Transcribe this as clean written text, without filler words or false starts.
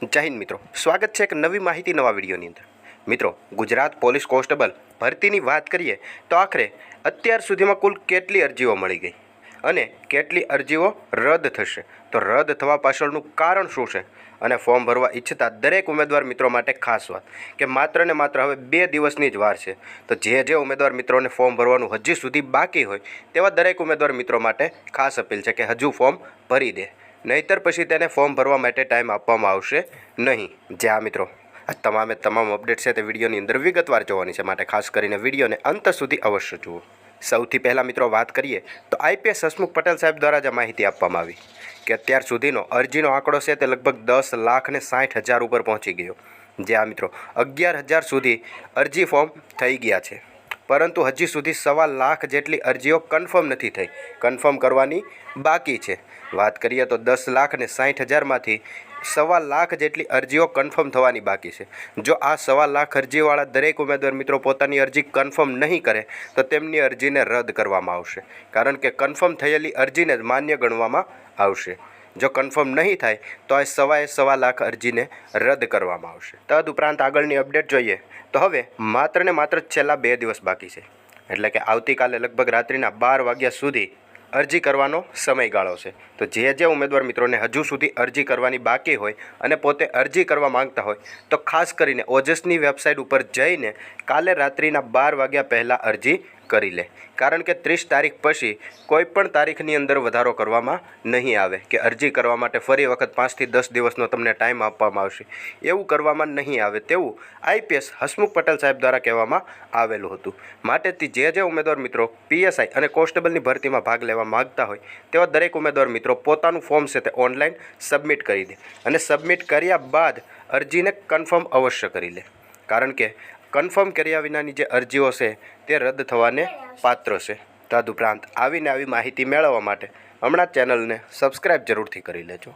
जय हिंद मित्रों, स्वागत है एक नवी माहिती नवा विडियोनी अंदर। मित्रों, गुजरात पोलीस कोन्स्टेबल भरतीनी बात करिए तो आखरे अत्यार सुधीमां कुल केटली अरजीओ मळी गई अने केटली अरजीओ रद्द थशे तो रद्द थवा पाछळनुं कारण शुं छे अने फॉर्म भरवा इच्छता दरेक उमेदवार मित्रों माटे खास बात के मात्र ने मात्र हवे 2 दिवसनी ज वार छे। तो जे उमेदवार मित्रों फॉर्म भरवानुं हजी सुधी बाकी होय तेवा दरेक उमेदवार मित्रों माटे खास अपील छे के हजू फॉर्म भरी दे, नहींतर पछी तेने फॉर्म भरवा माटे टाइम आपवामां आवशे नहीं। ज्यां मित्रों आ तमाम अपडेट है विडियोनी अंदर विगतवार जोवानी छे, माटे खास करीने विडियोने अंत सुधी अवश्य जुओ। सौथी पहला मित्रों बात करिए तो आईपीएस हसमुख पटेल साहेब द्वारा ज माहिती आपवामां आवी कि अत्यार सुधीनो अरजीनो आंकड़ो है तो लगभग 10,60,000 पर पहुंची गयो। ज्यां मित्रों 11,000 सुधी अरजी फॉर्म थई गया है, परंतु हजी सुधी 1.25 लाख जेटली अरजीओ कन्फर्म नहीं थई, कन्फर्म करवानी बाकी है। बात करिए तो 10,60,000 मांथी 1.25 लाख जेटली अरजीओ कन्फर्म थवानी बाकी है। जो आ 1.25 लाख अरजीवाळा दरेक उमेदवार मित्रों पोतानी अरजी कन्फर्म नहीं करे तो तेमनी अरजीने रद्द करवामां आवशे, कारण के कन्फर्म थयेली अरजीने ज मान्य गणवामां आवशे। जो कन्फर्म नहीं थाय तो आ 1.25 लाख अरजीने रद्द करवामां आवशे। तदुपरांत आगळनी अपडेट जोईए तो हवे मात्र ने मात्र छेल्ला 2 दिवस बाकी है, एटले के आवतीकाले लगभग रात्रिना 12 वाग्या सुधी अरजी करवानो समयगाळो छे। तो जे उमेदवार मित्रों ने हजू सुधी अरजी करवानी बाकी होय अने पोते अरजी करवा मांगता होय तो खास करीने ओजसनी वेबसाइट पर जईने काले रात्रिना 12 वाग्या पहला अरजी करी ले, कारण के 30 तारीख पछी कोईपण तारीखनी अंदर वधारो करवामां नहीं आवे के अरजी करवा माटे फरी वखत 5 થી 10 दिवसनो तमने टाइम आपवामां आवशे, एवुं करवामां नहीं आवे तेवुं आईपीएस हसमुख पटेल साहेब द्वारा कहेवामां आवेलुं हतुं। माटेथी जे उमेदवार मित्रों पीएसआई अने कोन्स्टेबलनी भरतीमां भाग लेवा मांगता होय तेवा दरेक उमेदवार मित्रों पोतानुं फॉर्म छे ते ऑनलाइन सबमिट करी दे अने सबमिट कर्या बाद अरजीने कन्फर्म अवश्य करी ले, कारण के कन्फर्म कर्या विनानी जे अरजीओ छे ते रद्द थवाने पात्र छे। तदुपरांत आवी माहिती मेळववा माटे हमणां चेनलने सब्सक्राइब जरूरथी करी लेजो।